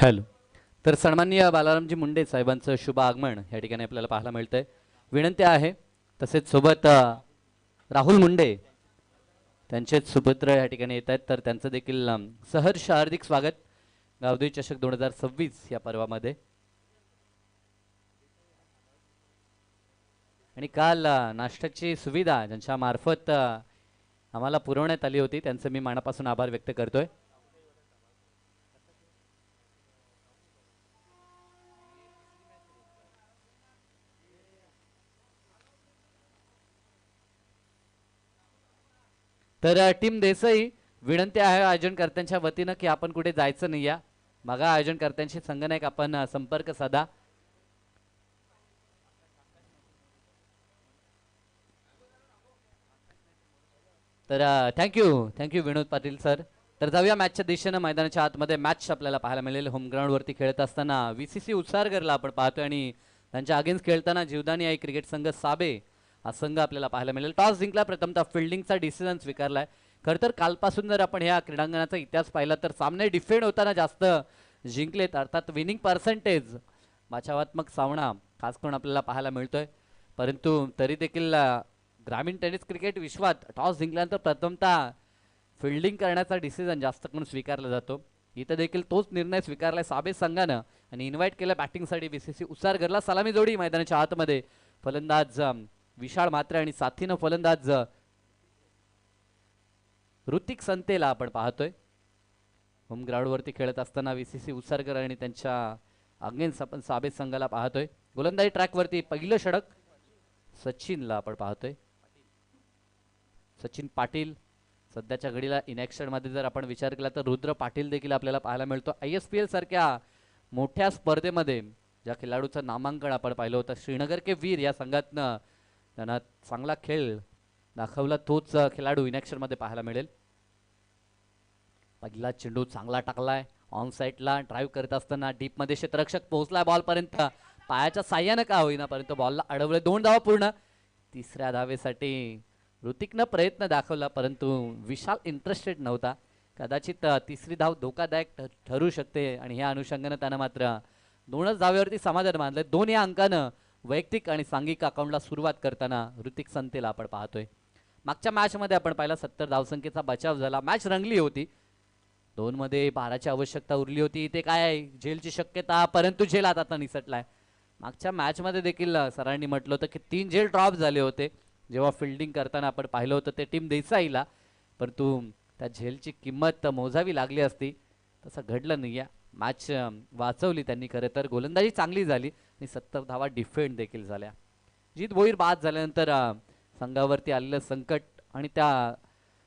Hello. तर सन्माननीय बालारामजी मुंडे साहेबांचं शुभ आगमन या ठिकाणी आपल्याला पाहायला मिळतंय. विनंती आहे तसेच सोबत राहुल मुंडे त्यांचेच सुपुत्र या ठिकाणी येत आहेत, तर त्यांचं देखील सहर्ष हार्दिक स्वागत गावदेवी चषक 2026 या पर्वामध्ये. आणि काल नाश्त्याची सुविधा ज्यांच्या मार्फत आम्हाला पुरवण्यात आली होती त्यांचं मी मनापासून आभार व्यक्त करतोय. तर टीम देसाई विनंती आहे आयोजनकर्त्यांच्या वतीनं की आपण कुठे जायचं नाही या. बघा आयोजनकर्त्यांशी संगणक आपण संपर्क साधा. तर थँक्यू विनोद पाटील सर. तर जाऊया मॅचच्या दिशेनं. मैदानाच्या आतमध्ये मॅच आपल्याला पाहायला मिळेल. होम ग्राउंडवरती खेळत असताना VCC उत्सारगरला आपण पाहतोय आणि त्यांच्या अगेन्स्ट खेळताना जीवदानी आई क्रिकेट संघ साबे हा संघ आपल्याला पाहायला मिळेल. टॉस जिंकला, प्रथमतः फिल्डिंगचा डिसिजन स्वीकारलाय. खरं तर कालपासून जर आपण ह्या क्रीडांगणाचा इतिहास पाहिला तर सामने डिफेंड होताना जास्त जिंकलेत, अर्थात विनिंग पर्सेंटेज बचावात्मक सामना खास करून आपल्याला पाहायला मिळतोय. परंतु तरी देखील ग्रामीण टेनिस क्रिकेट विश्वात टॉस जिंकल्यानंतर प्रथमतः फिल्डिंग करण्याचा डिसिजन जास्त करून स्वीकारला जातो. इथं देखील तोच निर्णय स्वीकारलाय साबे संघानं आणि इन्व्हाइट केलं बॅटिंगसाठी VCC उत्सारगरला. सलामी जोडी मैदानाच्या आतमध्ये फलंदाज विशाल मात्रे आणि साथीनं फलंदाज ऋतिक संतेला आपण पाहतोय. होम ग्राउंडवरती खेळत असताना VCC उत्सारगर आणि त्यांच्या अगेन्स्ट आपण साबे संघाला पाहतोय. गोलंदाजी ट्रॅकवरती पहिलं षटक सचिनला आपण पाहतोय. सचिन पाटील सध्याच्या घडीला इनॅक्शन मध्ये जर आपण विचार केला तर रुद्र पाटील देखील आपल्याला पाहायला मिळतो. ISPL सारख्या मोठ्या स्पर्धेमध्ये ज्या खेळाडूचं नामांकन आपण पाहिलं होतं, श्रीनगर के वीर या संघातनं त्यांना चांगला खेळ दाखवला, तोच खेळाडू इनॅक्शन मध्ये पाहायला मिळेल. पहिला चेंडू चांगला टाकलाय ऑन साईडला. ड्राईव्ह करत असताना डीप मध्ये क्षेत्ररक्षक पोहोचलाय बॉल पर्यंत, पायाच्या साह्यानं का होईना परंतु बॉलला अडवले. 2 धावा पूर्ण. तिसऱ्या धावेसाठी ऋतिकनं प्रयत्न दाखवला परंतु विशाल इंटरेस्टेड नव्हता. कदाचित तिसरी धाव धोकादायक ठरू शकते आणि ह्या अनुषंगानं त्यानं मात्र 2च धावेवरती समाधान मानलंय. 2 या अंकानं वैयक्तिक आणि सांघिक अकाउंटला सुरुवात करताना ऋतिक संतेला आपण पाहतोय. मागच्या मॅच मध्ये आपण पाहिला 70 धावसंख्येचा बचाव झाला. मॅच रंगली होती. 2 मध्ये 12ची आवश्यकता उरली होती. ते काय झेलची शक्यता, परंतु झेल आता निसटलाय. मागच्या मॅच मध्ये देखील सरांनी म्हटलं होतं की 3 झेल ड्रॉप झाले होते जेव्हा फिल्डिंग करताना आपण पाहिलं होतं ते टीम देसाईला, परंतु त्या झेलची किंमत मोजावी लागली असती. तसं घडलं नाही. मॅच वाचवली त्यांनी. खरं तर गोलंदाजी चांगली झाली आणि 70 धावा डिफेंड देखील झाल्या. जीत भोईर बाद झाल्यानंतर संघावरती आलेलं संकट आणि त्या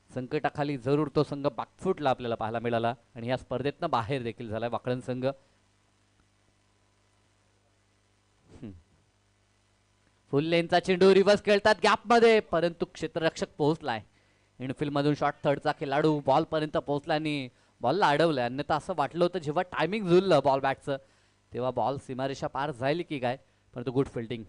संकटाखाली जरूर तो संघ बाकफुटला आपल्याला पाहायला मिळाला आणि या स्पर्धेतनं बाहेर देखील झाला वाकळण संघ. फुल लेनचा चेंडू रिव्हर्स खेळतात गॅपमध्ये परंतु क्षेत्ररक्षक पोहोचलाय. इनफिल्ड मधून शॉट थर्डचा खेळाडू बॉल पर्यंत पोहोचला आणि बॉलला अडवलंय. अन्यथा असं वाटलं होतं जेव्हा टायमिंग जुळलं बॉल बॅटचं तेव्हा बॉल सीमारेषा पार जाईल की काय, परंतु गुड फिल्डिंग.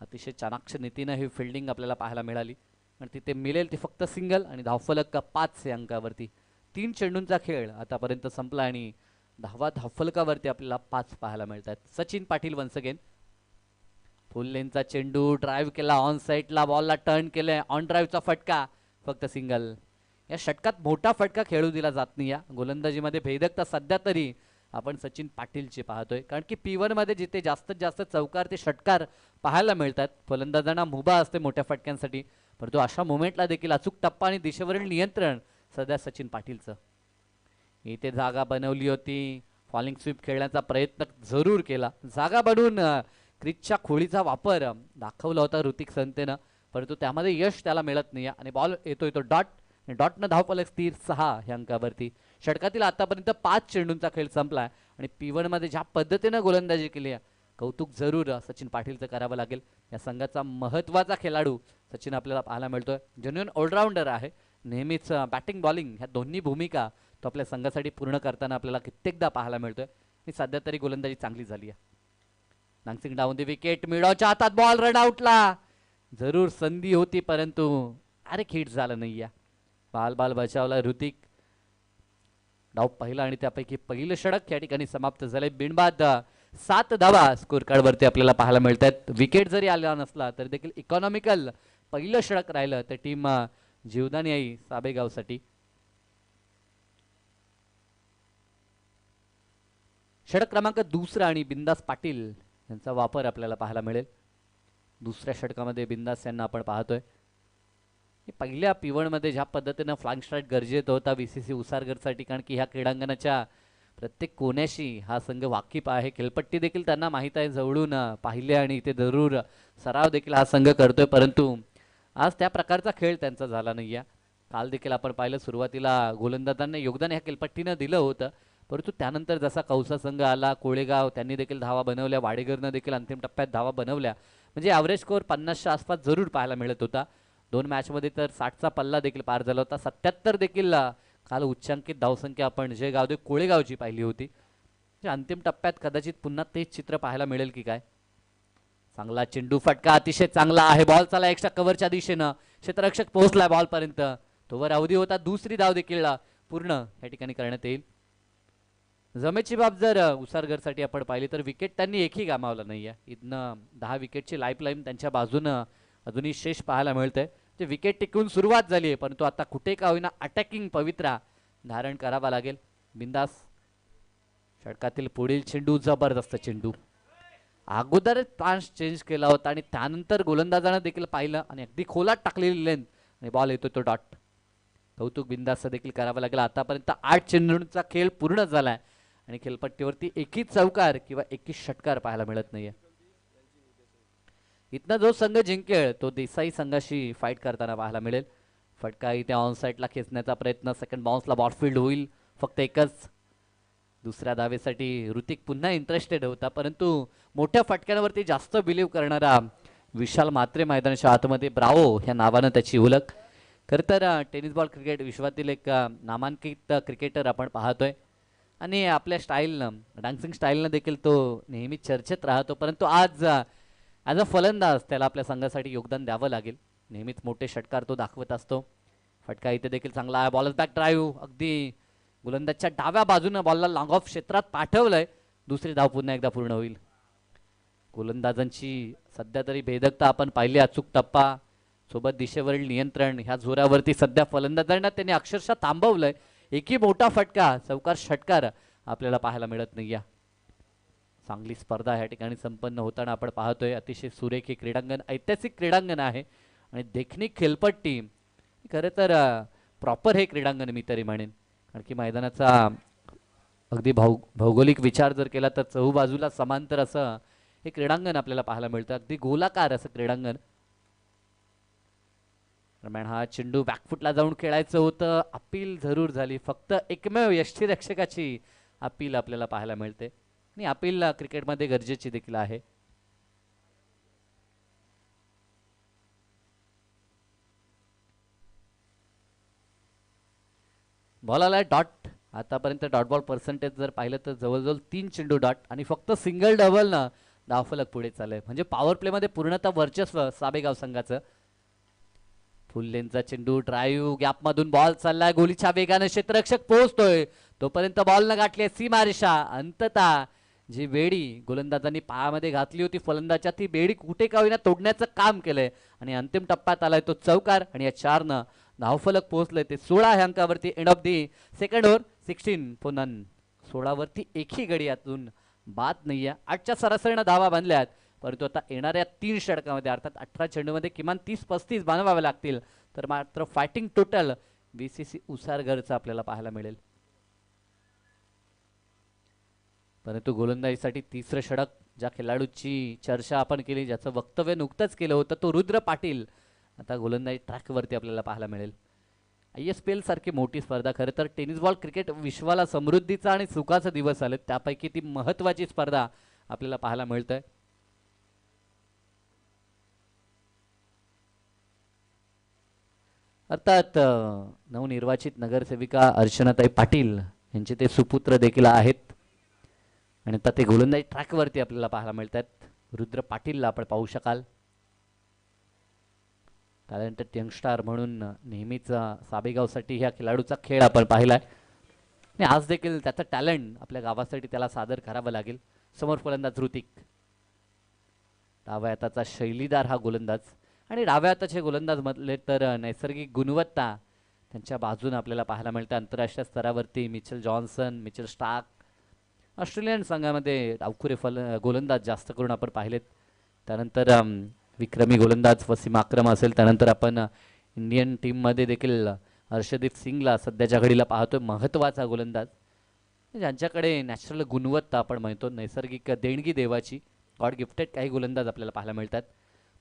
अतिशय चाणाक्ष नीतीनं ही फिल्डिंग आपल्याला पाहायला मिळाली आणि तिथे मिळेल ती फक्त सिंगल आणि धावफलक 5 या अंकावरती. 3 चेंडूंचा खेळ आतापर्यंत संपला आणि धावफलकावरती आपल्याला 5 पाहायला मिळतात. Sachin Patil once again. Full लेनचा चेंडू ड्राईव्ह केला ऑन साईडला, बॉलला टर्न केलंय. ऑन ड्राईव्हचा फटका फक्त सिंगल. या षटकात मोठा फटका खेळू दिला जात नाही. या गोलंदाजीमध्ये भेदकता सध्या तरी आपण सचिन पाटीलची पाहतोय, कारण की P1 मध्ये जिथे जास्तीत जास्त चौकार ते षटकार पाहायला मिळतात फलंदाजांना मुभा असते मोठ्या फटक्यांसाठी, परंतु अशा मोमेंटला देखील अचूक टप्पा आणि दिशेवरील नियंत्रण सध्या सचिन पाटीलचं. इथे जागा बनवली होती, फॉलिंग स्वीप खेळण्याचा प्रयत्न जरूर केला, जागा बनवून क्रिचच्या खोळीचा वापर दाखवला होता ऋतिक संतेनं, परंतु त्यामध्ये यश त्याला मिळत नाही आणि बॉल येतो डॉटनं धावफलक स्थिर 6 ह्या अंकावरती. षटकातील आतापर्यंत 5 चेंडूंचा खेळ संपलाय आणि P1 मध्ये ज्या पद्धतीनं गोलंदाजी केली कौतुक जरूर सचिन पाटीलचं करावं लागेल. या संघाचा महत्त्वाचा खेळाडू सचिन आपल्याला पाहायला मिळतोय. जेन्युइन ऑलराऊंडर आहे. नेहमीच बॅटिंग बॉलिंग ह्या दोन्ही भूमिका तो आपल्या संघासाठी पूर्ण करताना आपल्याला कित्येकदा पाहायला मिळतोय. ही सध्या तरी गोलंदाजी चांगली झाली आहे. नांगसिंग डाऊन दी विकेट. मिडॉच्या हातात बॉल, रन आउटला. जरूर संधी होती परंतु अरे हिट झालं नाही. बाल बचावला ऋतिक. डाव पहिला आणि त्यापैकी पहिलं षटक या ठिकाणी समाप्त झाले. बिनबाद 7 धावा स्कोर कार्ड वरती आपल्याला पाहायला मिळत आहेत. विकेट जरी आला नसला तरी देखील इकॉनॉमिकल पहिलं षटक राहिलं तर टीम जीवदानी आई साबेगावसाठी. षटक क्रमांक दुसरा आणि बिंदास पाटील यांचा वापर आपल्याला पाहायला मिळेल. दुसऱ्या षटकामध्ये बिंदास यांना आपण पाहतोय. पहिल्या पिवणमध्ये ज्या पद्धतीनं फ्लाइंग स्ट्राईक गरजेचं होता बीसीसी उसारगरसाठी, कारण की ह्या क्रीडांगणाच्या प्रत्येक कोण्याशी हा संघ वाकिफ आहे. खेळपट्टी देखील त्यांना माहीत आहे, जवळून पाहिले आणि ते जरूर सराव देखील हा संघ करतोय. परंतु आज त्या प्रकारचा खेळ त्यांचा झाला नाही आहे. काल देखील आपण पाहिलं सुरुवातीला गोलंदाजांना योगदान ह्या खेळपट्टीनं दिलं होतं, परंतु त्यानंतर जसा कौसा संघ आला, कोळेगाव त्यांनी देखील धावा बनवल्या, वाडेगरनं देखील अंतिम टप्प्यात धावा बनवल्या. म्हणजे ॲव्हरेज स्कोअर 50च्या आसपास जरूर पाहायला मिळत होता. 2 मॅचमध्ये तर 60चा पल्ला देखील पार झाला होता. 77 देखील काल उच्चांकित धावसंख्या आपण जे गावदे कोळेगावची पाहिली होती. म्हणजे अंतिम टप्प्यात कदाचित पुन्हा तेच चित्र पाहायला मिळेल की काय. चांगला चेंडू फटका अतिशय चांगला आहे. बॉल चाला एक्स्ट्रा कव्हरच्या दिशेनं, क्षेत्ररक्षक पोहोचलाय बॉलपर्यंत, तोवर अवधी होता. दुसरी धाव देखील पूर्ण या ठिकाणी करण्यात येईल. जमेची बाब जर उसारगरसाठी आपण पाहिली तर विकेट त्यांनी एकही गमावला नाही आहे. इथनं 10 विकेटची लाईफलाईन त्यांच्या बाजूनं अजूनही शेष पाहायला मिळतंय. ते विकेट टिकून सुरुवात झाली आहे, परंतु आता कुठे का होईना अटॅकिंग पवित्रा धारण करावा लागेल. बिंदास षटकातील पुढील चेंडू जबरदस्त चेंडू. अगोदरच प्लान्स चेंज केला होता आणि त्यानंतर गोलंदाजानं देखील पाहिलं आणि अगदी खोलात टाकलेली लेंथ आणि बॉल येतो तो डॉट. कौतुक बिंदास देखील करावं लागेल. आतापर्यंत 8 चेंडूंचा खेळ पूर्ण झालाय आणि खेळपट्टीवरती एकही चौकार किंवा एकही षटकार पाहायला मिळत नाहीये. इथनं जो संघ जिंकेल तो देसाई संघाशी फाईट करताना पाहायला मिळेल. फटका इथे ऑन साईडला खेचण्याचा प्रयत्न, सेकंड बाउन्सला बॉलफील्ड होईल. फक्त एकच. दुसऱ्या धावेसाठी ऋतिक पुन्हा इंटरेस्टेड होता, परंतु मोठ्या फटक्यांवरती जास्त बिलीव्ह करणारा विशाल म्हात्रे मैदानाच्या आतमध्ये ब्रावो ह्या नावानं त्याची ओळख. खरं तर टेनिस बॉल क्रिकेट विश्वातील एक नामांकित क्रिकेटर आपण पाहतोय आणि आपल्या स्टाईलनं, डान्सिंग स्टाईलनं देखील तो नेहमी चर्चेत राहतो. परंतु आज ॲज अ फलंदाज त्याला आपल्या संघासाठी योगदान द्यावं लागेल. नेहमीच मोठे षटकार तो दाखवत असतो. फटका इथे देखील चांगला आहे. बॉलच बॅक ड्राईव्ह अगदी गोलंदाजच्या डाव्या बाजूनं बॉलला लॉंग ऑफ क्षेत्रात पाठवलंय. दुसरी धाव पुन्हा एकदा पूर्ण होईल. गोलंदाजांची सध्या तरी भेदकता आपण पाहिली. अचूक टप्पा सोबत दिशेवरील नियंत्रण ह्या जोरावरती सध्या फलंदाजांना त्यांनी अक्षरशः थांबवलंय. एकही मोठा फटका चौकार षटकार आपल्याला पाहायला मिळत नाही. चांगली स्पर्धा या ठिकाणी संपन्न होताना आपण पाहतोय. अतिशय सुरेख हे क्रीडांगण, ऐतिहासिक क्रीडांगण आहे आणि देखणी खेळपट्टी खरं तर प्रॉपर हे क्रीडांगण मी तरी म्हणेन, कारण की मैदानाचा अगदी भौगोलिक विचार जर केला तर चहूबाजूला समांतर असं हे क्रीडांगण आपल्याला पाहायला मिळतं. अगदी गोलाकार असं क्रीडांगण. दरम्यान हा चेंडू बॅकफुटला जाऊन खेळायचं होतं. अपील जरूर झाली. फक्त एकमेव यष्टीरक्षकाची अपील आपल्याला पाहायला मिळते आणि अपील क्रिकेटमध्ये गरजेची देखील आहे. बॉल आलाय डॉट. आतापर्यंत डॉट बॉल पर्सेंटेज जर पाहिलं तर जवळजवळ 3 चेंडू डॉट आणि फक्त सिंगल डबलनं धावफलक पुढे चाललंय. म्हणजे पॉवर प्लेमध्ये पूर्णतः वर्चस्व साबेगाव संघाचं. फुल लेनचा चेंडू ड्राईव्ह, गॅपमधून बॉल चाललाय. गोलीच्या वेगाने क्षेत्ररक्षक पोहोचतोय, तोपर्यंत बॉल न गाठली सीमारेषा. अंततः जी बेडी गोलंदाजांनी पायामध्ये घातली होती फलंदाजाच्या, ती बेडी कुठे का होईना तोडण्याचं काम केलंय आणि अंतिम टप्प्यात आलाय तो चौकार आणि या 4नं धावफलक पोहोचले. ते 16 ह्या अंकावरती. End of the second over. 16 for none. 16 वरती एकही गडी यातून बाद नाहीये. 8च्या सरासरीनं धावा बांधल्यात, परंतु आता येणाऱ्या 3 षटकामध्ये अर्थात 18 चेंडूमध्ये किमान 30-35 बांधवावे लागतील, तर मात्र फायटिंग टोटल बीसीसी उसारगरचं आपल्याला पाहायला मिळेल. परंतु गोलंदाजीसाठी तिसरं षटक, ज्या खेळाडूची चर्चा आपण केली, ज्याचं वक्तव्य नुकतंच केलं होतं, तो रुद्र पाटील आता गोलंदाजी ट्रॅकवरती आपल्याला पाहायला मिळेल. ISPL सारखी मोठी स्पर्धा, खरं तर टेनिस बॉल क्रिकेट विश्वाला समृद्धीचा आणि सुखाचा दिवस आले, त्यापैकी ती महत्त्वाची स्पर्धा आपल्याला पाहायला मिळतंय. अर्थात नवनिर्वाचित नगरसेविका अर्चनाताई पाटील यांचे ते सुपुत्र देखील आहेत आणि आता ते गोलंदाजी ट्रॅकवरती आपल्याला पाहायला मिळतात. रुद्र पाटीलला आपण पाहू शकाल. टॅलेंटेड यंगस्टार म्हणून नेहमीच साबेगावसाठी ह्या खेळाडूचा खेळ आपण पाहिलाय. आणि आज देखील त्याचं टॅलेंट आपल्या गावासाठी त्याला सादर करावं लागेल. समोर फलंदाज ऋतिक, डाव्या हाताचा शैलीदार हा गोलंदाज. आणि डाव्या हाताचे गोलंदाज म्हटले तर नैसर्गिक गुणवत्ता त्यांच्या बाजूने आपल्याला पाहायला मिळते. आंतरराष्ट्रीय स्तरावरती Mitchell Johnson, Mitchell Starc, Australian संघामध्ये डावखुरे गोलंदाज जास्त करून आपण पाहिलेत. त्यानंतर विक्रमी गोलंदाज वसीम अक्रम असेल. त्यानंतर आपण इंडियन टीममध्ये देखील हर्षदीप सिंगला सध्याच्या घडीला पाहतोय, महत्त्वाचा गोलंदाज ज्यांच्याकडे नॅचरल गुणवत्ता आपण म्हणतो, नैसर्गिक देणगी देवाची, गॉड गिफ्टेड काही गोलंदाज आपल्याला पाहायला मिळतात.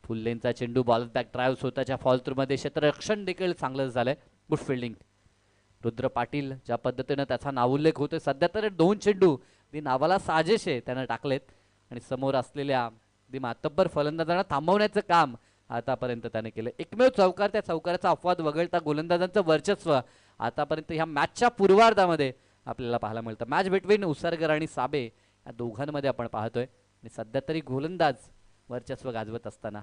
फुल लेनचा चेंडू, बॉल बॅक ड्राईव्ह, स्वतःच्या फॉल थ्रूमध्ये क्षेत्ररक्षण देखील चांगलं झालंय, गुड फिल्डिंग. रुद्र पाटील ज्या पद्धतीनं त्याचा नावोल्लेख होतोय सध्या, तर 2 चेंडू ती नावाला साजेशे त्यानं टाकलेत आणि समोर असलेल्या दी मातब्बर फलंदाजांना थांबवण्याचं काम आतापर्यंत त्याने केलं. एकमेव चौकार, त्या चौकाराचा अपवाद वगळता गोलंदाजांचं वर्चस्व आतापर्यंत ह्या मॅचच्या पूर्वार्धामध्ये आपल्याला पाहायला मिळतं. मॅच बिटवीन उसरगर आणि साबे या दोघांमध्ये आपण पाहतोय आणि सध्या तरी गोलंदाज वर्चस्व गाजवत असताना.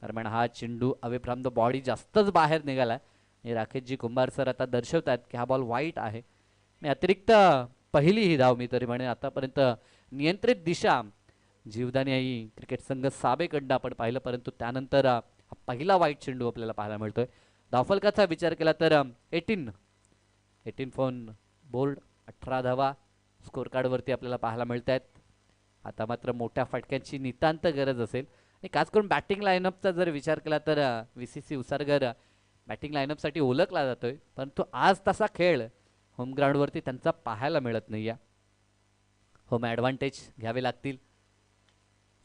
दरम्यान हा चेंडू अवे फ्रॉम द बॉडी जास्तच बाहेर निघालाय आणि राकेशजी कुंभार सर आता दर्शवतात की हा बॉल वाईट आहे. आणि अतिरिक्त पहिली ही धाव मी तरी म्हणेन आतापर्यंत नियंत्रित दिशा जीवदानी आई क्रिकेट संघ साबेकडनं आपण पाहिलं, परंतु त्यानंतर हा पहिला वाईट चेंडू आपल्याला पाहायला मिळतोय. धावफलकाचा विचार केला तर 18 फोन बोल्ड, 18 धावा स्कोर कार्डवरती आपल्याला पाहायला मिळत आहेत. आता मात्र मोठ्या फटक्यांची नितांत गरज असेल आणि खास करून बॅटिंग लाईनअपचा जर विचार केला तर VCC उसारगर बॅटिंग लाईनअपसाठी ओळखला जातोय, परंतु आज तसा खेळ होम ग्राउंडवरती त्यांचा पाहायला मिळत नाही आहे. होम ॲडव्हान्टेज घ्यावे लागतील.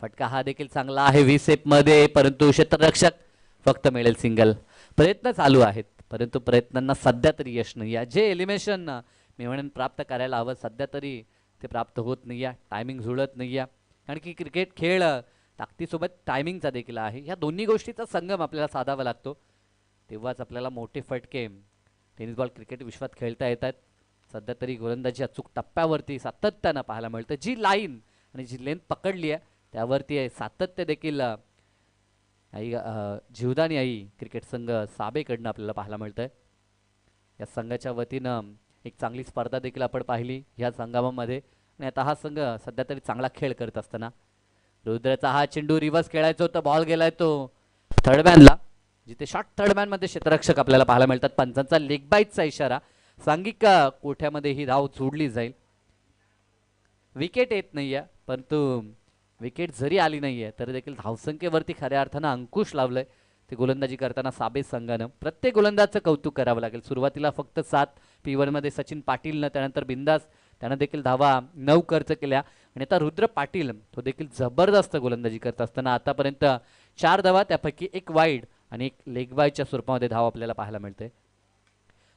फटका हा देखील चांगला आहे व्हीसेपमध्ये, परंतु क्षेत्ररक्षक फक्त मिळेल सिंगल. प्रयत्न चालू आहेत परंतु प्रयत्नांना सध्या तरी यश नाही आहे. जे एलिमिनेशन मी म्हणेन प्राप्त करायला हवं सध्या तरी ते प्राप्त होत नाही आहे. टायमिंग जुळत नाही आहे, कारण की क्रिकेट खेळ ताकदीसोबत टायमिंगचा देखील आहे. ह्या दोन्ही गोष्टीचा संगम आपल्याला साधावा लागतो, तेव्हाच आपल्याला मोठे फटके टेनिस बॉल क्रिकेट विश्वात खेळता येतात. सध्या तरी गोलंदाजी अचूक टप्प्यावरती सातत्यानं पाहायला मिळतं. जी लाईन आणि जी लेंथ पकडली आहे त्यावरती सातत्य देखील आई जीवदानी आई क्रिकेट संघ साबेकडनं आपल्याला पाहायला मिळतंय. या संघाच्या वतीनं एक चांगली स्पर्धा देखील आपण पाहिली ह्या संगमामध्ये आणि आता हा संघ सध्या तरी चांगला खेळ करत असताना रुद्राचा हा चेंडू रिव्हर्स खेळायचा होता, बॉल गेलाय तो थर्डमॅनला, जिथे शॉर्ट थर्डमॅनमध्ये क्षेत्ररक्षक आपल्याला पाहायला मिळतात. पंचांचा लेग बाईटचा इशारा, सांघिक कोठ्यामध्ये ही धाव जोडली जाईल. विकेट येत नाहीये, परंतु विकेट जरी आली नाहीये तरी देखील धावसंख्येवरती खऱ्या अर्थानं अंकुश लावलंय ते गोलंदाजी करताना साबे संघानं. प्रत्येक गोलंदाजचं कौतुक करावं लागेल. सुरुवातीला फक्त 7 P1 मध्ये सचिन पाटीलनं, त्यानंतर बिंदास त्यानं देखील धावा 9 खर्च केल्या आणि आता रुद्र पाटील तो देखील जबरदस्त गोलंदाजी करत असताना आतापर्यंत 4 धावा, त्यापैकी 1 वाईड आणि 1 लेग बायच्या स्वरूपामध्ये धाव आपल्याला पाहायला मिळते.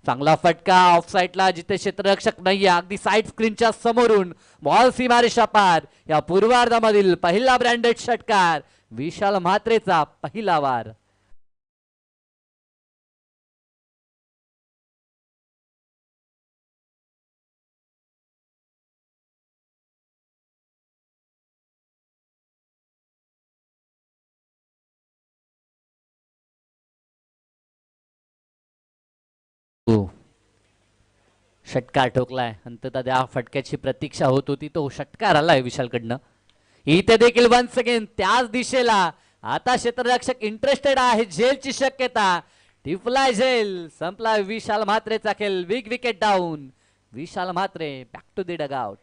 चांगला फटका ऑफ साईडला, जिथे क्षेत्ररक्षक नाहीये, अगदी साईड स्क्रीनच्या समोरून बॉल सीमारेषा पार. या पूर्वार्धामधील पहिला ब्रँडेड षटकार, विशाल म्हात्रेचा पहिला वार. षटकार ठोकलाय, अंततः त्या फटक्याची प्रतीक्षा होत होती, तो षटकार आलाय विशालकडनं. इथे देखील वन्स अगेन त्याच दिशेला आता क्षेत्ररक्षक इंटरेस्टेड आहे. झेलची शक्यता, टिपलाय झेल, संपला विशाल म्हात्रेचा खेळ. Big wicket down, Vishal Mhatre back to the dugout.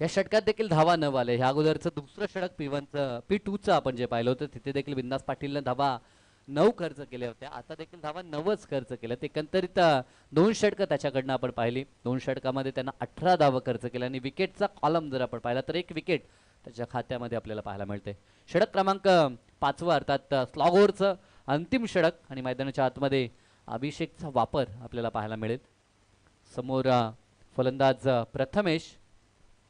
या षटकात देखील धावा न आले. ह्या अगोदरचं दुसरं षटक P1चं P2चं आपण जे पाहिलं होतं तिथे देखील बिंदास पाटीलने धावा 9 खर्च केल्या होत्या. आता देखील धावा 9च खर्च केल्या. एकंदरीत 2 षटकं त्याच्याकडनं आपण पाहिली. 2 षटकामध्ये त्यांना 18 धावा खर्च केल्या आणि विकेटचा कॉलम जर आपण पाहिला तर 1 विकेट त्याच्या खात्यामध्ये आपल्याला पाहायला मिळते. षटक क्रमांक 5 अर्थात स्लॉगोवरचं अंतिम षटक आणि मैदानाच्या आतमध्ये अभिषेकचा वापर आपल्याला पाहायला मिळेल. समोर फलंदाज प्रथमेश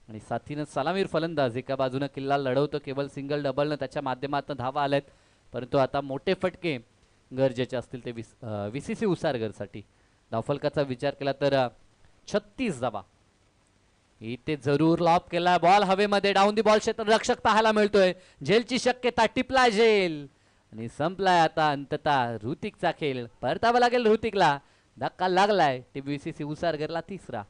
आणि साथीनं सलामीर फलंदाज एका बाजूने किल्ला लढवतो. केवळ सिंगल डबलनं त्याच्या माध्यमातून धावा आल्यात, परंतु आता मोठे फटके गरजेचे असतील ते VCC उसारगरसाठी. धावफलकाचा विचार केला तर 36 धावा. इथे जरूर लॉप केला बॉल हवेमध्ये डाऊन दी बॉल क्षेत्ररक्षक पाहायला मिळतोय. झेलची शक्यता टिपला झेल आणि संपलाय आता अंततः ऋतिकचा खेळ. परतावा लागेल ऋतिकला. धक्का लागलाय. VCC उसारगरला तिसरा.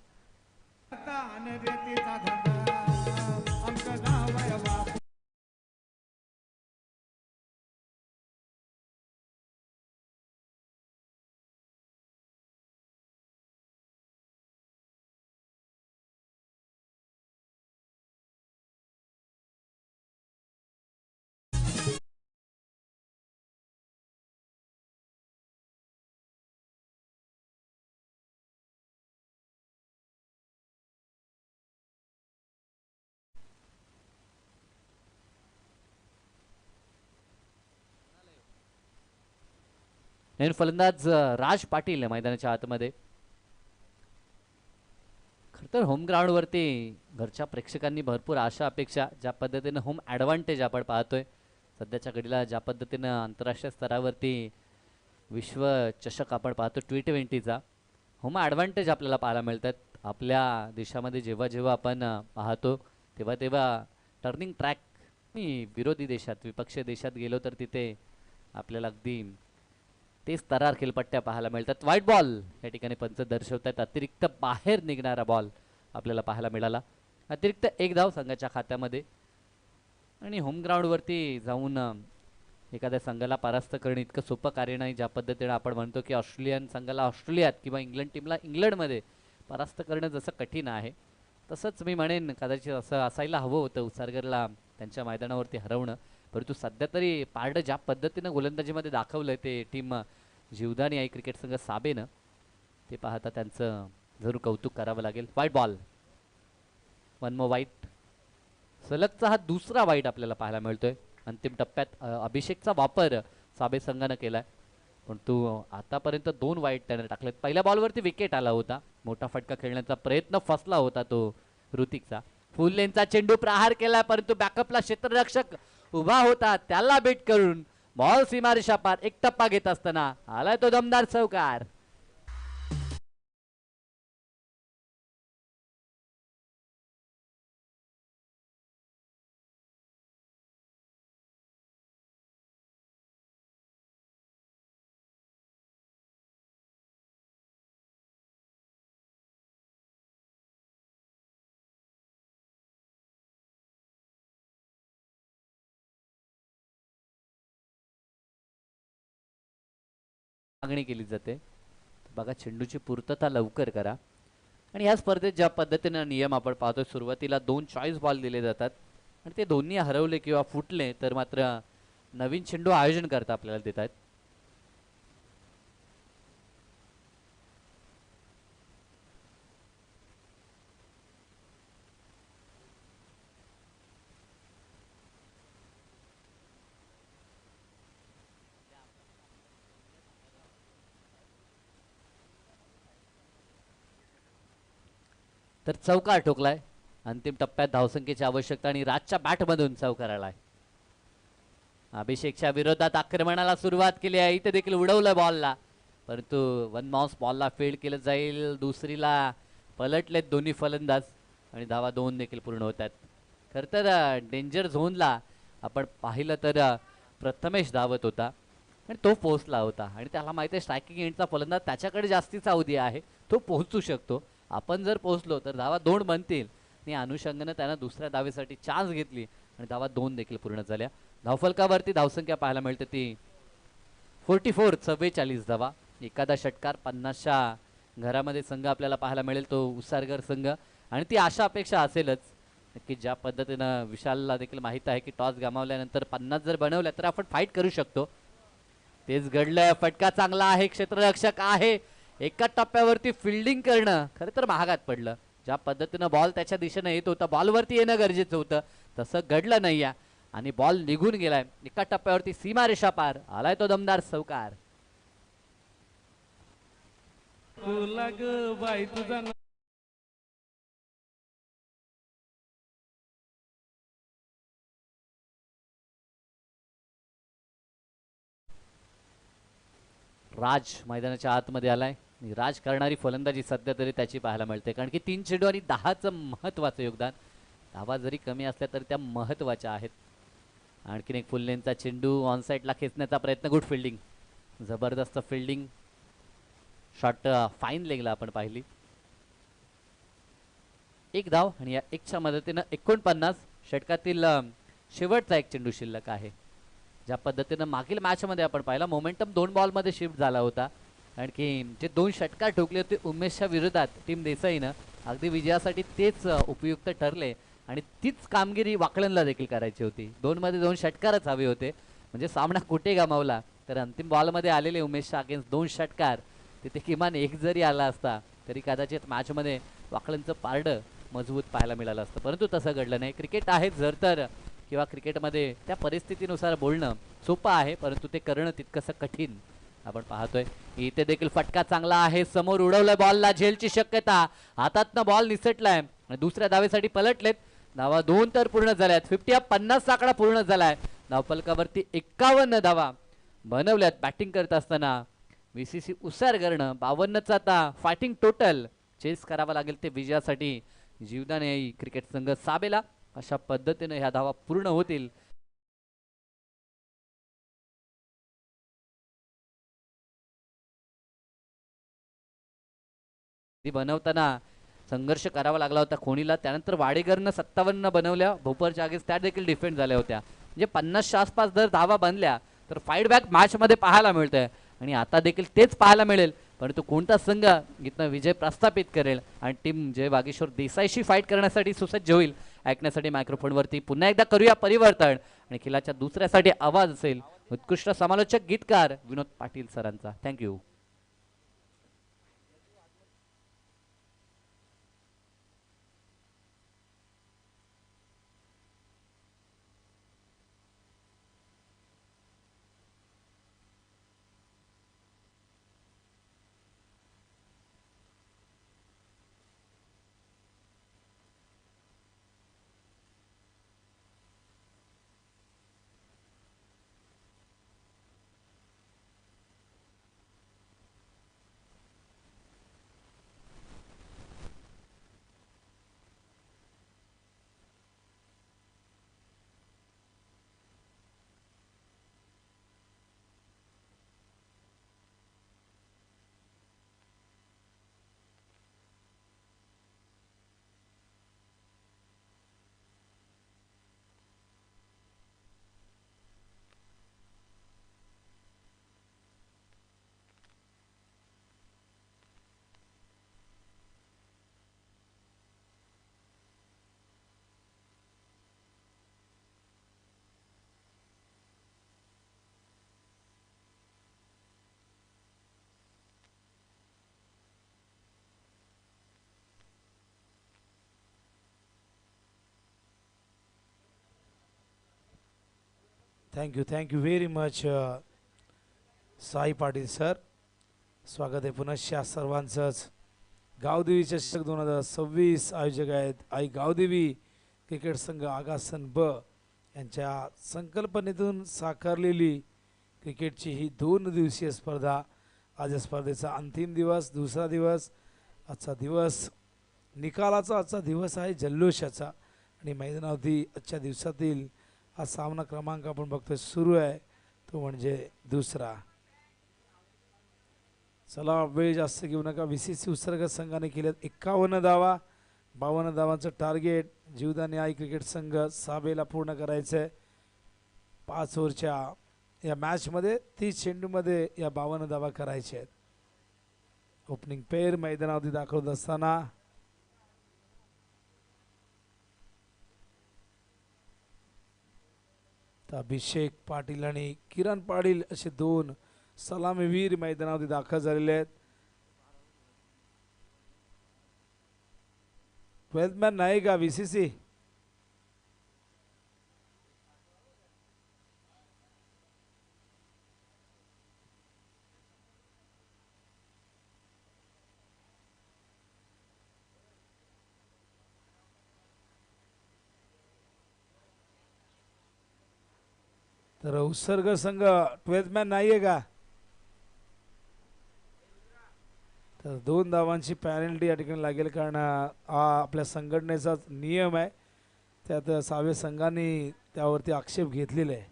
फलंदाज राज पाटील मैदानाच्या आतमध्ये. खरं तर होम ग्राउंड वरती घरच्या प्रेक्षकांनी भरपूर आशा अपेक्षा, ज्या पद्धतीनं होम ॲडव्हान्टेज आपण पाहतोय सध्याच्या घडीला, ज्या पद्धतीनं आंतरराष्ट्रीय स्तरावरती विश्व चषक आपण पाहतो T20चा होम ॲडव्हान्टेज आपल्याला पाहायला मिळतात. आपल्या देशामध्ये जेव्हा जेव्हा आपण पाहतो तेव्हा तेव्हा टर्निंग ट्रॅक विरोधी देशात विपक्षीय देशात गेलो तर तिथे आपल्याला अगदी तेच तरार खेळपट्ट्या पाहायला मिळतात. व्हाईट बॉल या ठिकाणी पंच दर्शवतात. अतिरिक्त बाहेर निघणारा बॉल आपल्याला पाहायला मिळाला. अतिरिक्त 1 धाव संघाच्या खात्यामध्ये. आणि होम ग्राउंडवरती जाऊन एखाद्या संघाला परास्त करणे इतकं सोपं कार्य नाही. ज्या पद्धतीने आपण म्हणतो की ऑस्ट्रेलियन संघाला ऑस्ट्रेलियात किंवा इंग्लंड टीमला इंग्लंडमध्ये परास्त करणं जसं कठीण आहे, तसंच मी म्हणेन कदाचित असं असायला हवं होतं उसारगरला त्यांच्या मैदानावरती हरवणं. परंतु सध्या तरी पारडं ज्या पद्धतीनं गोलंदाजीमध्ये दाखवलं ते टीम जीवदानी आई क्रिकेट संघ साबेनं, ते पाहता त्यांचं जरूर कौतुक करावं लागेल. White ball. 1 मोर वाईट. सलगचा हा दुसरा वाईट आपल्याला पाहायला मिळतोय. अंतिम टप्प्यात अभिषेकचा वापर साबे संघानं केलाय, परंतु आतापर्यंत 2 वाईट त्याने टाकलेत. पहिल्या बॉलवरती विकेट आला होता. मोठा फटका खेळण्याचा प्रयत्न फसला होता तो ऋतिकचा. फुल लेनचा चेंडू प्रहार केला, परंतु बॅकअपला क्षेत्ररक्षक उभा होता, त्याला बीट करून बॉल सीमारेषा पार. 1 टप्पा घेत असताना आलाय तो दमदार चौकार. मागणी केली जाते. बघा चेंडूची पूर्तता लवकर करा. आणि या स्पर्धेत ज्या पद्धतीने नियम आपण पाहतो, सुरुवातीला 2 चॉईस बॉल दिले जातात आणि ते दोन्ही हरवले किंवा फुटले तर मात्र नवीन चेंडू आयोजन करता आपल्याला देत आहेत. तर चौकार ठोकलाय. अंतिम टप्प्यात धावसंख्येची आवश्यकता आणि राजच्या बॅटमधून चौकार आलाय. अभिषेकच्या विरोधात आक्रमणाला सुरुवात केली आहे. इथे देखील उडवलं बॉलला, परंतु 1 माउस बॉलला फील्ड केलं जाईल. दुसरीला पलटलेत दोन्ही फलंदाज आणि धावा 2 देखील पूर्ण होतात. खरं तर डेंजर झोनला आपण पाहिलं तर प्रथमेश धावत होता आणि तो पोहोचला होता आणि त्याला माहिती आहे स्ट्रायकिंग एंडचा फलंदाज त्याच्याकडे जास्तीचा अवधी आहे, तो पोहोचू शकतो. आपण जर पोहोचलो तर धावा 2 बनतील आणि अनुषंगाने त्यानं दुसऱ्या धावेसाठी चान्स घेतली आणि धावा 2 देखील पूर्ण झाल्या. धावफलकावरती धावसंख्या पाहायला मिळते ती 44 धावा. एखादा षटकार 50च्या घरामध्ये संघ आपल्याला पाहायला मिळेल तो उसारगर संघ आणि ती आशा अपेक्षा असेलच नक्की ज्या पद्धतीनं विशालला देखील माहित आहे की टॉस गमावल्यानंतर 50 जर बनवल्या तर आपण फाईट करू शकतो. तेच घडलंय. फटका चांगला आहे. क्षेत्ररक्षक आहे. एका टप्प्यावरती फिल्डिंग करणं खरं तर महागात पडलं. ज्या पद्धतीनं बॉल त्याच्या दिशेने येत होता, बॉलवरती येणं गरजेचं होतं, तसं घडलं नाही आणि बॉल निघून गेलाय. एका टप्प्यावरती सीमारेषा पार आलाय तो दमदार चौकार. राज मैदानाच्या आतमध्ये आलाय. राज करणारी फलंदाजी सध्या तरी त्याची पाहायला मिळते, कारण की 3 चेंडू आणि 10चं महत्वाचं योगदान. धावा जरी कमी असल्या तरी त्या महत्वाच्या आहेत. आणखीन एक फुल लेनचा चेंडू ऑन साईडला खेचण्याचा प्रयत्न. गुड फिल्डिंग, जबरदस्त फिल्डिंग. शॉट फाईन लेगला आपण पाहिली. एक धाव आणि या एकच्या मदतीनं 49. षटकातील शेवटचा एक चेंडू शिल्लक आहे. ज्या पद्धतीनं मागील मॅचमध्ये आपण पाहिला मोमेंटम 2 बॉलमध्ये शिफ्ट झाला होता, आणखी जे 2 षटकार ठोकले होते उमेशच्या विरोधात टीम देसाईनं, अगदी विजयासाठी तेच उपयुक्त ठरले आणि तीच कामगिरी वाकळणला देखील करायची होती. 2 मध्ये 2 षटकारच हवे होते, म्हणजे सामना कुठे गमावला तर अंतिम बॉलमध्ये आलेले उमेशच्या अगेन्स्ट 2 षटकार, तिथे किमान एक जरी आला असता तरी कदाचित मॅचमध्ये वाकळणचं पारडं मजबूत पाहायला मिळालं असतं. परंतु तसं घडलं नाही. क्रिकेट आहे जर किंवा क्रिकेटमध्ये त्या परिस्थितीनुसार बोलणं सोपं आहे, परंतु ते करणं तितकंसं कठीण आपण पाहतोय. इथे देखील फटका चांगला आहे. समोर उडवलाय बॉलला, झेलची शक्यता. हातातनं बॉल निसटलाय आणि दुसऱ्या धावेसाठी पलटलेत. धावा 2 तर पूर्ण झाल्यात. 50 आकडा पूर्ण झालाय. धावफलकावरती 51 धावा बनवल्यात. बॅटिंग करत असताना VCC उसार करणं. 52चा आता फायटिंग टोटल चेस करावा लागेल ते विजयासाठी. जीवदान येई क्रिकेट संघ साबेला. अशा पद्धतीने ह्या धावा पूर्ण होतील. बनवताना संघर्ष करावा लागला होता खोणीला. त्यानंतर वाडेकरनं 57 बनवल्या. भोपरच्या आगेस त्या देखील डिफेंड झाल्या होत्या. म्हणजे 50च्या आसपास जर धावा बनल्या तर फाईट बॅक मॅचमध्ये पाहायला मिळतंय आणि आता देखील तेच पाहायला मिळेल. परंतु कोणता संघ इथनं विजय प्रस्थापित करेल आणि टीम जय वागेश्वर देसाईशी फाईट करण्यासाठी सुसज्ज होईल, ऐकण्यासाठी मायक्रोफोनवरती पुन्हा एकदा करूया परिवर्तन आणि खिलाच्या दुसऱ्यासाठी आवाज असेल उत्कृष्ट समालोचक गीतकार विनोद पाटील सरांचा. Thank you. Thank you very much Sai Patil sir. स्वागत आहे पुनश्च सर्वांचंच. गावदेवी चषक 2026 आयोजक आहेत आई गावदेवी क्रिकेट संघ आगासन ब यांच्या संकल्पनेतून साकारलेली क्रिकेटची ही 2 दिवसीय स्पर्धा. आज या स्पर्धेचा अंतिम दिवस, दुसरा दिवस. आजचा दिवस निकालाचा, आजचा दिवस आहे जल्लोषाचा आणि मैदानावरती आजच्या दिवसातील हा सामना क्रमांक आपण बघतोय सुरू आहे, तो म्हणजे दुसरा. चला वेळ जास्त घेऊ नका. VCC उत्सर्ग संघाने केल्यात 51 धावा. 52 धावांचं टार्गेट जीवदान आई क्रिकेट संघ साबेला पूर्ण करायचं आहे. 5 ओव्हरच्या या मॅचमध्ये 30 चेंडूमध्ये या 52 धावा करायच्या आहेत. ओपनिंग पेअर मैदानावरती दाखवत असताना तर अभिषेक पाटील आणि किरण पाटील असे दोन सलामीवीर मैदानावरती दाखल झालेले आहेत. 12th मॅन नाही का VCC? तर उत्सर्ग संघ 12th मॅन नाहीये का? तर 2 धावांची पॅनल्टी या ठिकाणी लागेल, कारण हा आपल्या संघटनेचा नियम आहे. त्यात सावे संघाने त्यावरती आक्षेप घेतलेला आहे.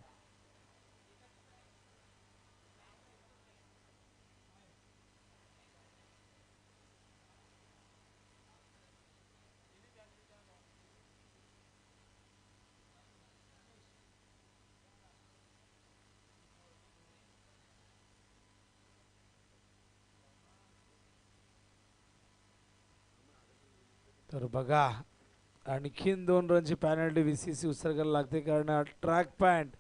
तर बघा, आणखीन 2 रनची पॅनल्टी VCC उत्सर्गाला लागते, कारण ट्रॅक पॅन्ट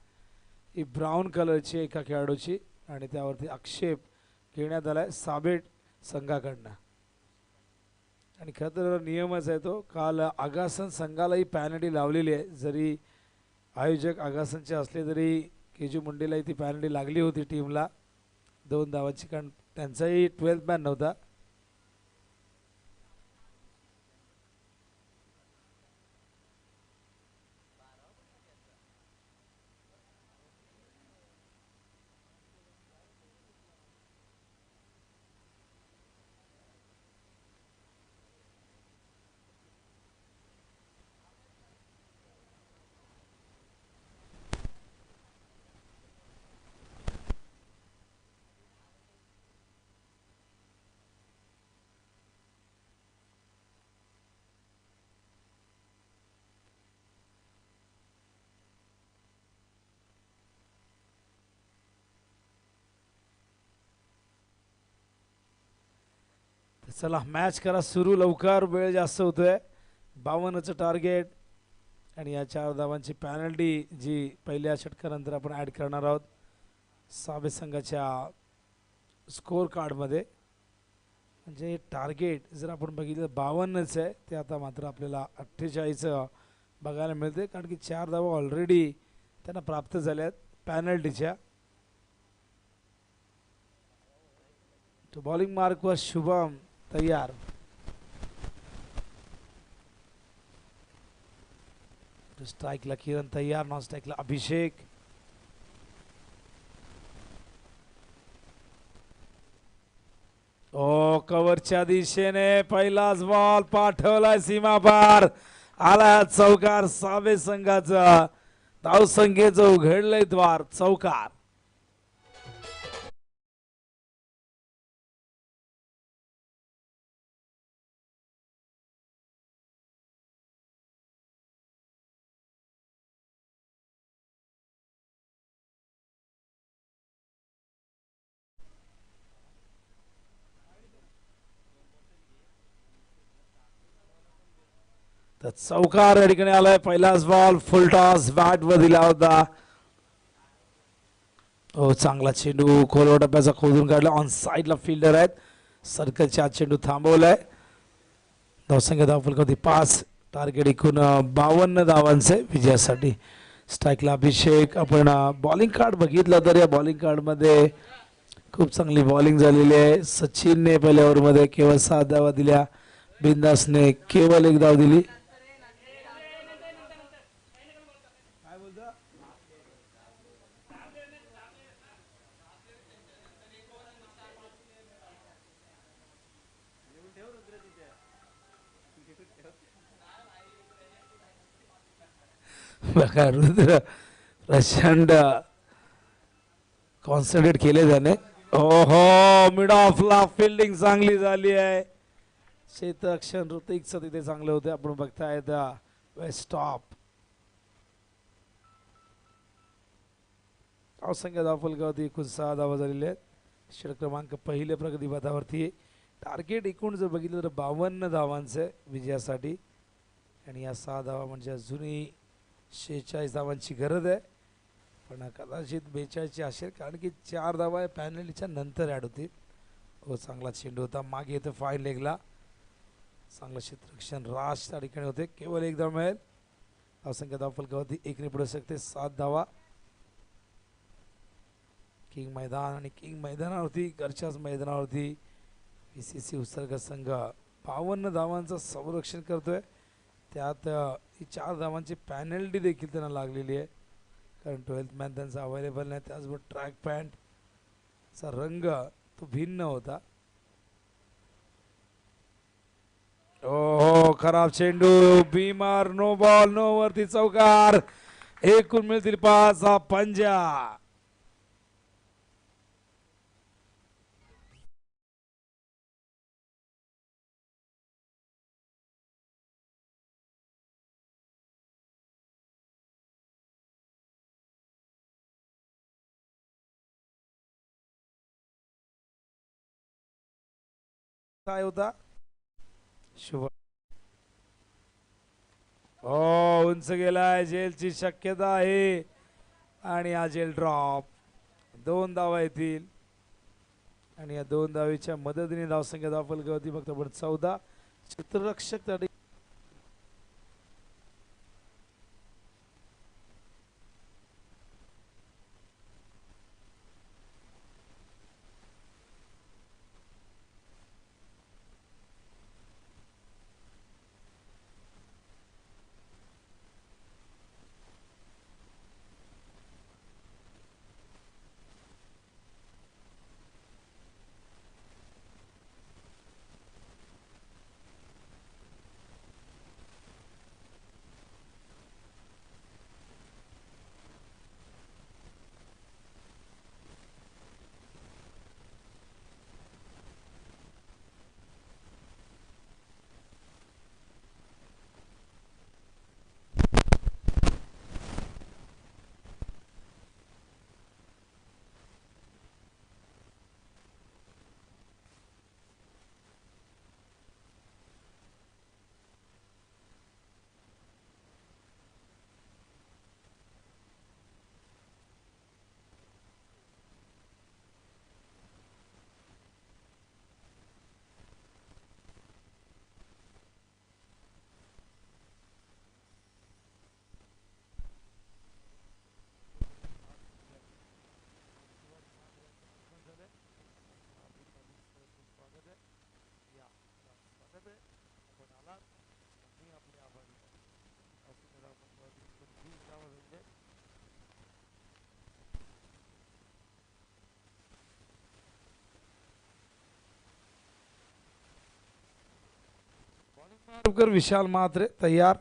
ही ब्राऊन कलरची एका खेळाडूची आणि त्यावरती आक्षेप घेण्यात आलाय साबेट संघाकडनं. आणि खरं तर नियमच आहे तो. काल आगासन संघालाही पॅनल्टी लावलेली आहे. जरी आयोजक आगासनचे असले तरी केजू मुंडेलाही ती पॅनल्टी लागली होती टीमला 2 धावांची, कारण त्यांचाही 12th मॅन नव्हता. चला मॅच करा सुरू लवकर, वेळ जास्त होतोय. 52चं टार्गेट आणि या 4 धावांची पॅनल्टी जी पहिल्या षटकानंतर आपण ॲड करणार आहोत साबे संघाच्या स्कोअर कार्डमध्ये. म्हणजे टार्गेट जर आपण बघितलं 52च आहे, ते आता मात्र आपल्याला 48 बघायला मिळते, कारण की 4 धावा ऑलरेडी त्यांना प्राप्त झाल्या आहेत पॅनल्टीच्या. तो बॉलिंग मार्कवर शुभम तयार. स्ट्राईकला किरण तयार, नॉन स्ट्राईकला अभिषेक. ओ कव्हरच्या दिशेने पहिलाच बॉल पाठवलाय सीमा पार, आला चौकार. सावे संघाचा धावसंख्येचं उघडलंय द्वार, चौकार. तर चौकार या ठिकाणी आलाय. पहिलाच बॉल फुल टॉस बॅट वर दिला होता. हो चांगला चेंडू खोलवर टप्प्याचा खोदून काढला. ऑन साईडला फिल्डर आहेत, सर्कलच्या चेंडू थांबवलाय. धावसंख्या धावफलकावरती 5, टार्गेट एकूण 52 धावांचे विजयासाठी. स्ट्राईकला अभिषेक. आपण बॉलिंग कार्ड बघितलं तर या बॉलिंग कार्डमध्ये खूप चांगली बॉलिंग झालेली आहे. सचिनने पहिल्या ओव्हरमध्ये केवळ 7 धावा दिल्या, बिंदासने केवळ 1 धाव दिली. बघा रुद्र प्रचंड कॉन्सन्ट्रेट केले त्याने. ओहो मिड ऑफला फिल्डिंग चांगली झाली आहे. क्षेत्ररक्षण ऋतिकचं तिथे चांगले होते. आपण बघतायत वेस्ट टॉप. धावसंख्या धावफलकावरती एकूण 6 धावा झालेल्या आहेत. षटक क्रमांक पहिले प्रगतीपथावरती. टार्गेट एकूण जर बघितलं तर 52 धावांचे विजयासाठी, आणि या 6 धावा म्हणजे अजूनही 46 धावांची गरज आहे. पण कदाचित 42 असेल, कारण की 4 धावा पॅनल्टीच्या नंतर ऍड होतील. हो, चांगला चेंडू होता, मागे येतो फाईन लेगला. चांगलं क्षेत्ररक्षण राज त्या ठिकाणी होते. केवळ एक धाव मिळेल. धावसंख्या धावफलकावरती 1 ने पुढे शकते. 7 धावा. किंग मैदान आणि किंग मैदानावरती, घरच्याच मैदानावरती PCC उत्सर्ग संघ 52 धावांचं संरक्षण करतोय. त्यात ही 4 धावांची पॅनल्टी देखील त्यांना लागलेली आहे, कारण 12th मॅन त्यांचा अवेलेबल नाही. त्याचबरोबर ट्रॅक पॅन्टचा रंग तो भिन्न होता. हो, खराब चेंडू, बीमार, नो बॉल, नो वरती चौकार. एकूण मिळतील 5 हा पंजा. काय होता शुभ. हो, उंच गेलाय, जेलची शक्यता आहे आणि हा जेल ड्रॉप. 2 धावा येतील आणि या 2 धावेच्या मदतीने धावसंख्या धावफलकावरती फक्त 14. क्षेत्ररक्षक त्या विशाल मात्रे तयार.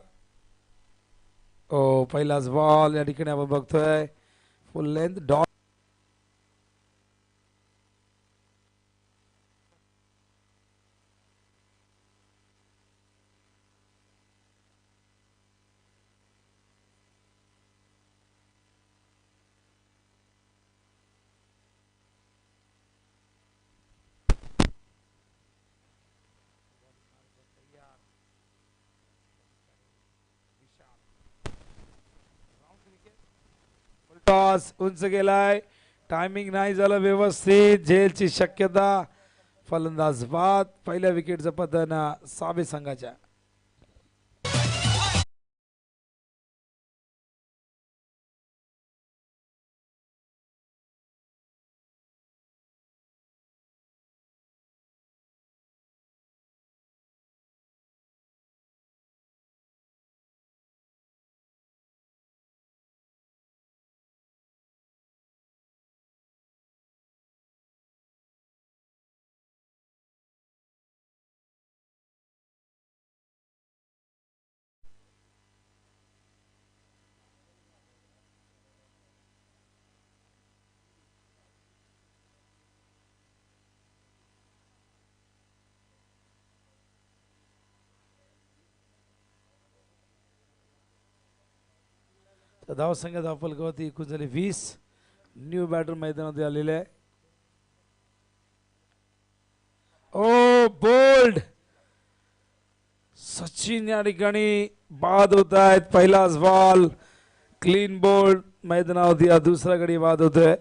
ओ, पहिलाच बॉल या ठिकाणी आपण बघतोय. फुल लेंथ डॉट. टॉस उंच गेलाय, टायमिंग नाही झालं व्यवस्थित. झेलची शक्यता. फलंदाज बाद. पहिल्या विकेटचं पतन साबे संघाच्या. धावसंख्या धावफलकावरती एकूण झाले 20. न्यू बॅटर मैदानात आलेले आहे. ओ, बोल्ड. सचिन या ठिकाणी बाद होत आहेत. पहिलाच बॉल, क्लीन बोल्ड. मैदानावरती हा दुसरा गडी बाद होतोय.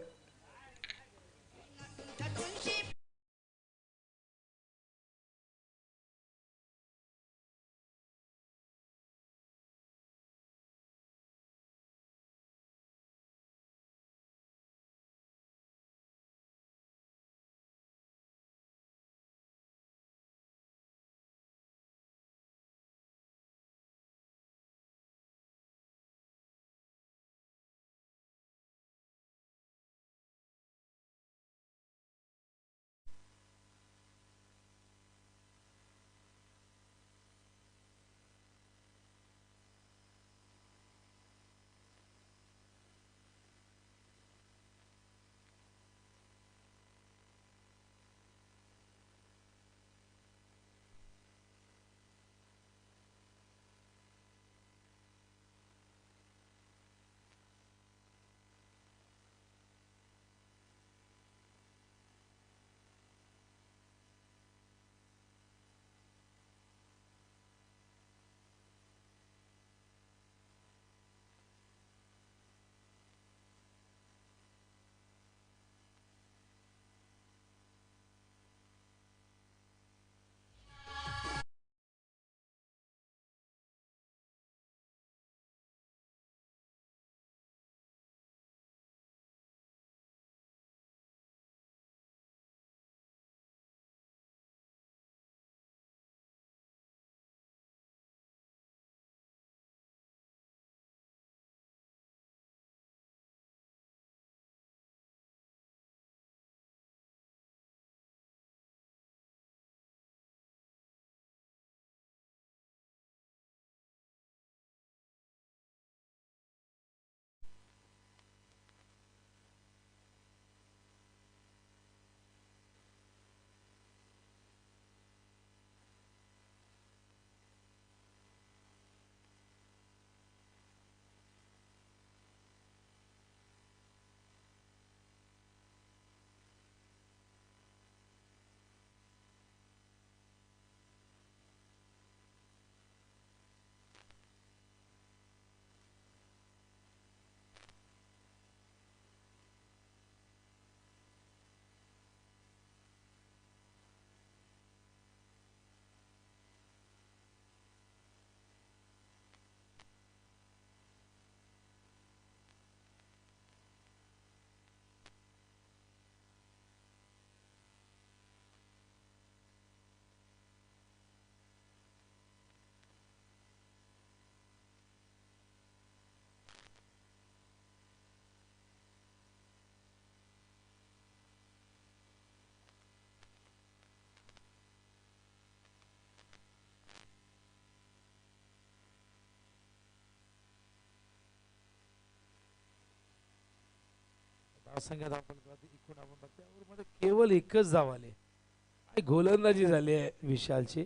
धावसंख्यात आपण एकूण आपण बघतोय ओव्हरमध्ये केवळ एकच धाव आले. काय गोलंदाजी झाली आहे विशालची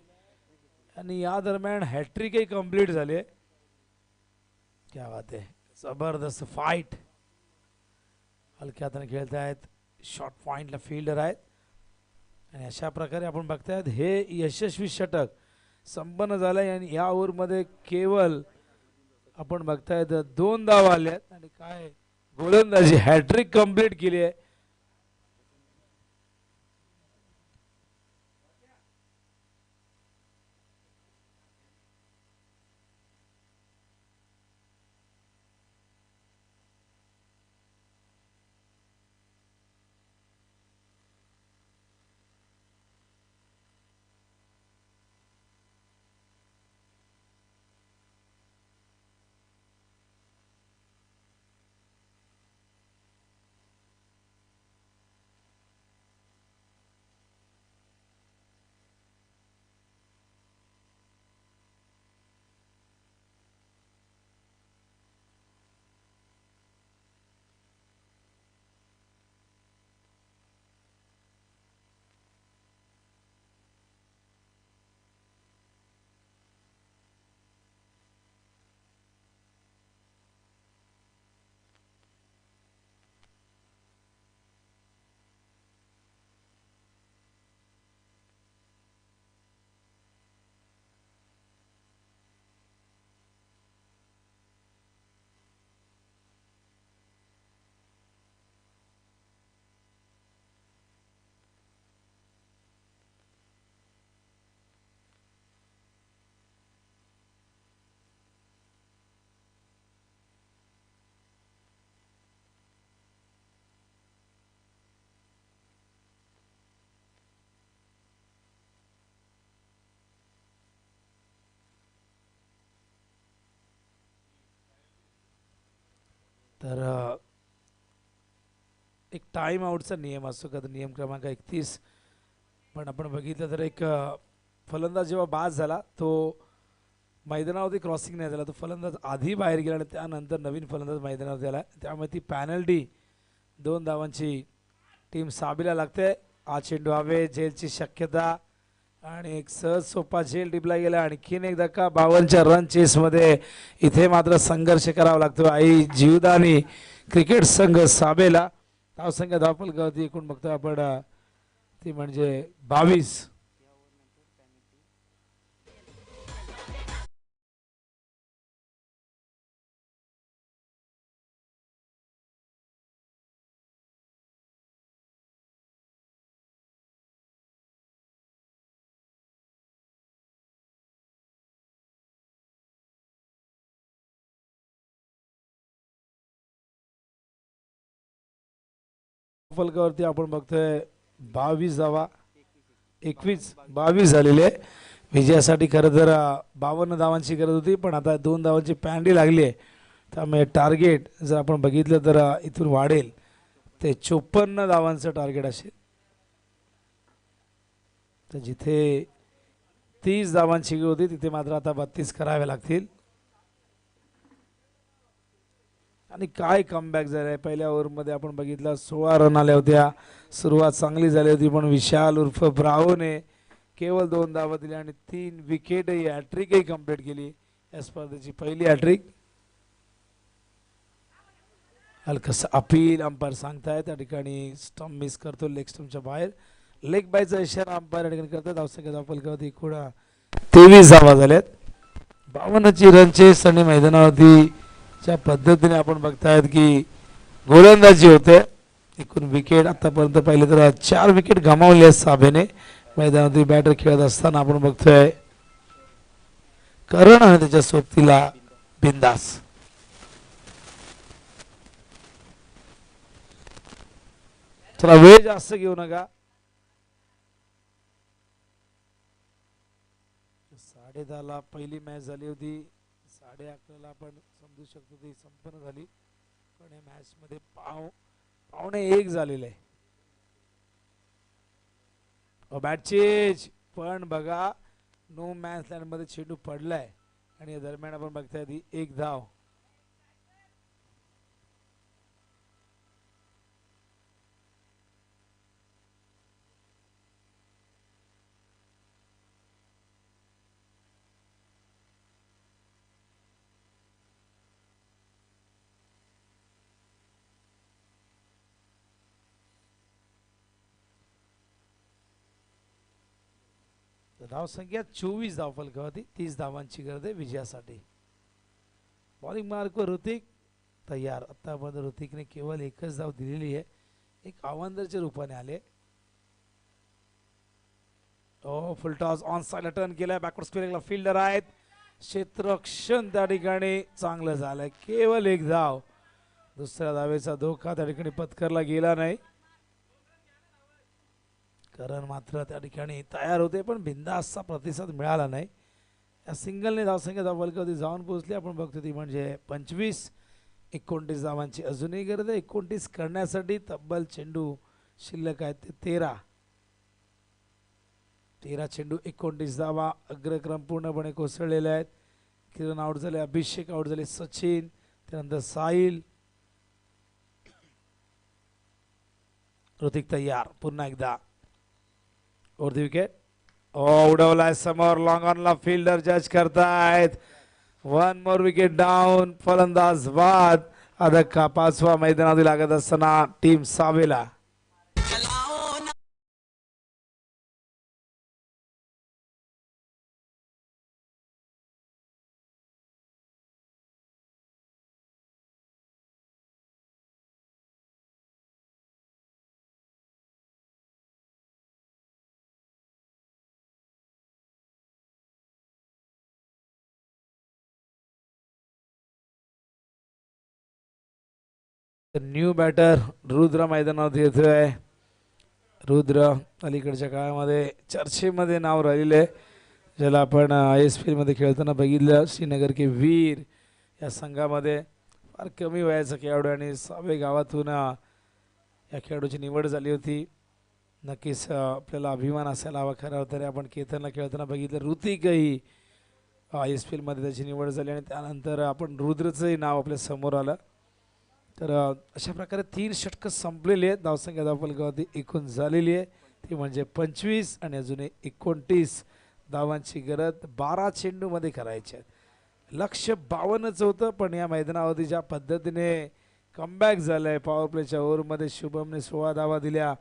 आणि या दरम्यान हॅट्रिकही कंप्लीट झाले. क्या बात आहे, जबरदस्त फाईट. हलक्या हाताने खेळत आहेत, शॉर्ट पॉइंटला फिल्डर आहेत आणि अशा प्रकारे आपण बघतायत हे यशस्वी षटक संपन्न झालंय आणि या ओव्हरमध्ये केवळ आपण बघतायत 2 धाव आल्यात आणि काय गोलंदाजी हॅट्रिक कंप्लीट केली आहे. तर एक टाइम आउटचा नियम असतो का, नियम क्रमांक 31. पण आपण बघितलं तर एक फलंदाज जेव्हा बाद झाला तो मैदानावरती क्रॉसिंग नाही झाला, तो फलंदाज आधी बाहेर गेला आणि त्यानंतर नवीन फलंदाज मैदानावरती आला, त्यामुळे ती पॅनल्टी 2 धावांची टीम साबीला लागते. हा चेंडू हवे, झेलची शक्यता आणि एक सहज सोपा झेल टिपला गेला. आणखीन एक धक्का 52च्या रन चेसमध्ये. इथे मात्र संघर्ष करावा लागतो आई जीवदानी क्रिकेट संघ साबेला. धावसंख्या धावफलकावरती एकूण बघतोय आपण ती म्हणजे 22. फलकावरती आपण बघतोय 22 धावा, 22 झालेले. विजयासाठी खरं तर 52 धावांची गरज होती, पण आता 2 धावांची पॅन्डी लागली आहे, त्यामुळे टार्गेट जर आपण बघितलं तर इथून वाढेल ते 54 धावांचं टार्गेट असेल. तर जिथे 30 धावांची गरज होती तिथे मात्र आता 32 करावे लागतील. आणि काय कमबॅक झालाय. पहिल्या ओव्हरमध्ये आपण बघितलं 16 रन आल्या होत्या, सुरुवात चांगली झाली होती, पण विशाल उर्फ ब्रावोने केवळ 2 धावा दिल्या आणि 3 विकेटही हॅट्रिकही कंप्लीट केली. या स्पर्धेची पहिली हॅट्रिक. हलकस अपील अंपायर सांगताय, त्या ठिकाणी स्टंप मिस करतो, लेग स्टंपच्या बाहेर. लेग बायचा इशारा अंपायर या ठिकाणी करतात. धावसंख्या धावफलकावरती एकूण 23 धावा झाल्यात. 52ची रन चेस आणि मैदानावरती ज्या पद्धतीने आपण बघतायत की गोलंदाजी होते. एकूण विकेट आतापर्यंत पाहिले तर 4 विकेट गमावले आहेत साबेने. मैदानावरती बॅटर खेळत असताना आपण बघतोय करण आणि त्याच्या सोबतीला बिंदास. चला वेळ जास्त घेऊ नका. 10:30 पहिली मॅच झाली होती, 11:30 आपण समजू शकतो ती संपन्न झाली, पण या मॅच मध्ये पावणे 1 झालेले आहे. बॅट चेंज, पण बघा नो मॅच लँड मध्ये चेंडू पडलाय आणि या दरम्यान आपण बघताय ती 1 धाव. धावसंख्या 24 धावफलकावरती 30 धावांची गरज आहे विजयासाठी. बॉलिंग मार्कवर ऋतिक तयार. आतापर्यंत ऋतिकने केवळ 1च धाव दिलेली आहे, एक आव्हानच्या रूपाने आले. फुल टॉस ऑन साइड टर्न केलाय, बॅकवर्ड स्क्वेअरला फिल्डर आहेत, क्षेत्ररक्षण त्या ठिकाणी चांगलं झालंय, केवळ 1 धाव. दुसऱ्या धावेचा धोका त्या ठिकाणी पत्करला गेला नाही. करण मात्र त्या ठिकाणी तयार होते, पण बिंदासचा प्रतिसाद मिळाला नाही. या सिंगलने धावसंख्या धावफलकावरती जाऊन पोहोचली. आपण बघतो ती म्हणजे 25. 29 धावांची अजूनही गरज आहे. 29 करण्यासाठी तब्बल चेंडू शिल्लक आहेत ते 13 चेंडू 29 धावा. अग्रक्रम पूर्णपणे कोसळलेले आहेत. किरण आउट झाले, अभिषेक आउट झाले, सचिन, त्यानंतर साहिल. ऋतिक तयार पुन्हा एकदा वर दी विकेट. उडवलाय समोर, लॉंग ऑनला फिल्डर जज करतायत. 1 मोर विकेट डाऊन. फलंदाज बाद. अधक्का 5वा मैदानात लागत असताना टीम सावेला. न्यू बॅटर रुद्र मैदानावर येतोय. रुद्र अलीकडच्या काळामध्ये चर्चेमध्ये नाव राहिलेलं आहे, ज्याला आपण ISPL मध्ये खेळताना बघितलं. श्रीनगर के वीर या संघामध्ये फार कमी वयाचा खेळाडू आणि सावे गावातून या खेळाडूची निवड झाली होती. नक्कीच आपल्याला अभिमान असायला हवा. खरं तर आपण केतनला खेळताना बघितलं, ऋतिकही आय एस पी एलमध्ये त्याची निवड झाली आणि त्यानंतर आपण रुद्रचंही नाव आपल्या समोर आलं. तर अशा प्रकारे 3 षटकं संपलेली आहेत. धावसंख्या धावफलकावरती एकूण झालेली आहे ती म्हणजे 25 आणि अजून 29 धावांची गरज 12 चेंडूमध्ये करायची आहे. लक्ष 52च होतं, पण या मैदानावरती ज्या पद्धतीने कमबॅक झालंय पॉवर प्लेच्या ओव्हरमध्ये शुभमने 16 धावा दिल्या,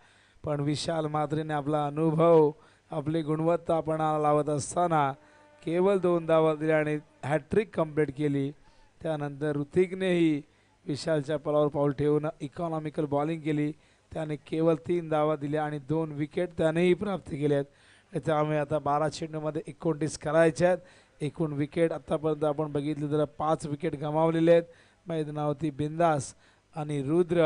पण विशाल म्हात्रेने आपला अनुभव आपली गुणवत्ता पणाला लावत असताना केवळ 2 धावा दिल्या आणि हॅट्रिक कंप्लीट केली. त्यानंतर ऋतिकनेही विशालच्या पलावर पाऊल ठेवून इकॉनॉमिकल बॉलिंग केली. त्याने केवळ 3 धावा दिल्या आणि 2 विकेट त्यानेही प्राप्त केल्यात. त्यामुळे आता 12 चेंडूमध्ये 29 करायचे आहेत. एकूण विकेट आत्तापर्यंत आपण बघितलं तर 5 विकेट गमावलेले आहेत. मैदानावरती बिंदास आणि रुद्र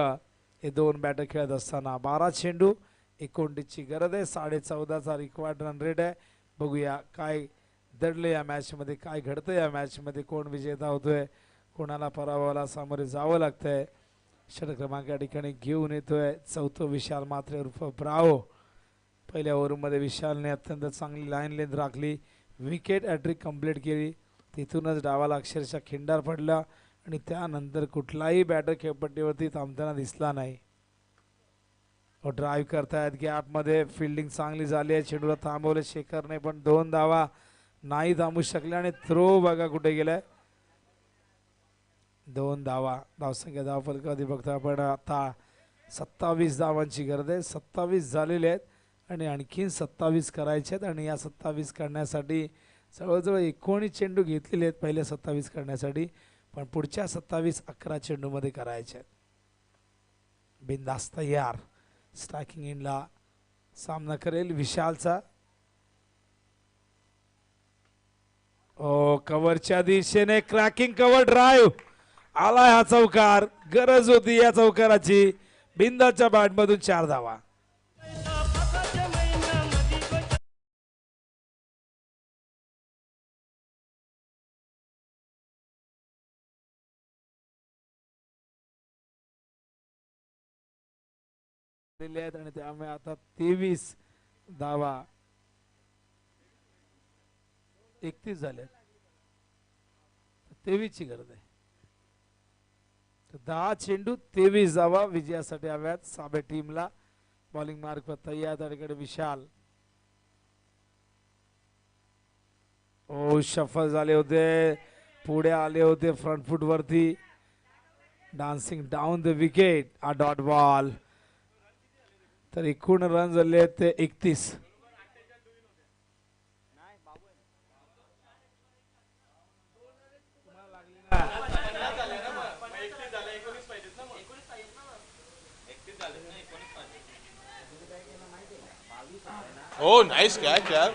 हे 2 बॅटर खेळत असताना 12 चेंडू 29ची गरज आहे. 14.5चा रिक्वायर्ड रन रेट आहे. बघूया काय दडले या मॅचमध्ये, काय घडतं या मॅचमध्ये, कोण विजेता होतोय, कोणाला पराभवाला सामोरे जावं लागतंय. षटक क्रमांक या ठिकाणी घेऊन येतोय चौथं विशाल म्हात्रे उर्फ ब्रावो. पहिल्या ओव्हरमध्ये विशालने अत्यंत चांगली लाईन लेंथ राखली, विकेट हॅट्रिक कंप्लीट केली. तिथूनच डावाला अक्षरशः खिंडार पडला आणि त्यानंतर कुठलाही बॅटर खेळपट्टीवरती थांबताना दिसला नाही. ड्राईव्ह करतायत गॅपमध्ये, फिल्डिंग चांगली झाली आहे, चेंडूला थांबवले शेखरने, पण 2 धावा नाही थांबू शकले आणि थ्रो बघा कुठे गेलाय. 2 धावा. धावसंख्या धावफलकावरती बघता आपण आता 27 धावांची गरज आहे. 27 झालेले आहेत आणि आणखीन 27 करायचे आहेत आणि या 27 करण्यासाठी जवळजवळ 19 चेंडू घेतलेले आहेत पहिल्या 27 करण्यासाठी, पण पुढच्या 27 11 चेंडूमध्ये करायचे आहेत. बिंदास तयार, स्ट्रायकिंग इनला सामना करेल विशालचा. कव्हरच्या दिशेने क्रॅकिंग कव्हर ड्राईव्ह आलाय हा चौकार. गरज होती या चौकाराची. बिंदाच्या बॅटमधून 4 धावा. आणि त्यामुळे आता 23 धावा 31 झाले. 23 ची गरज आहे. 10 चेंडू 23 धावा विजयासाठी हव्यात साबे टीमला. बॉलिंग मार्क वर तयार त्याकडे विशाल. शफल झाले होते, पुढे आले होते फ्रंट फूट वरती, dancing down the wicket. A dot ball. तर एकूण रन झाले ते 31. Oh, nice catch, yeah.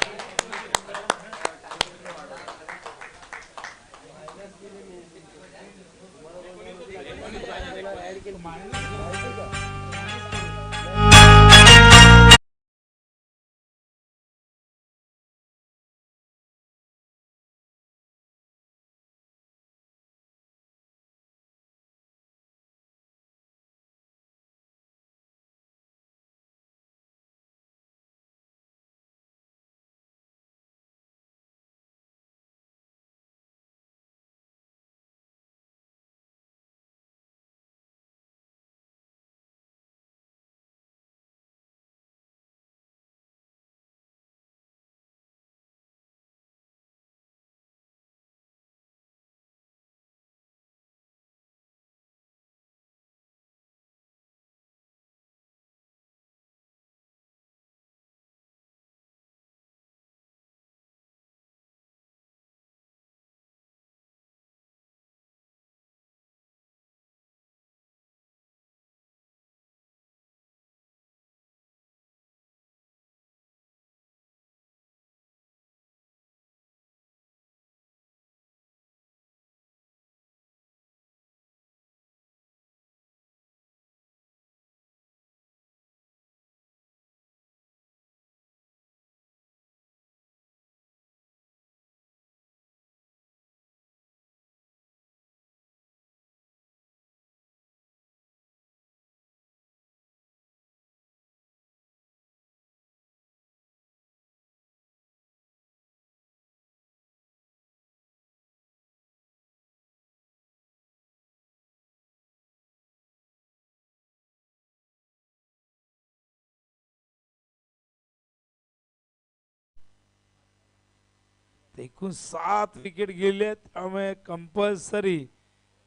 एकूण 7 विकेट गेले, त्यामुळे कंपल्सरी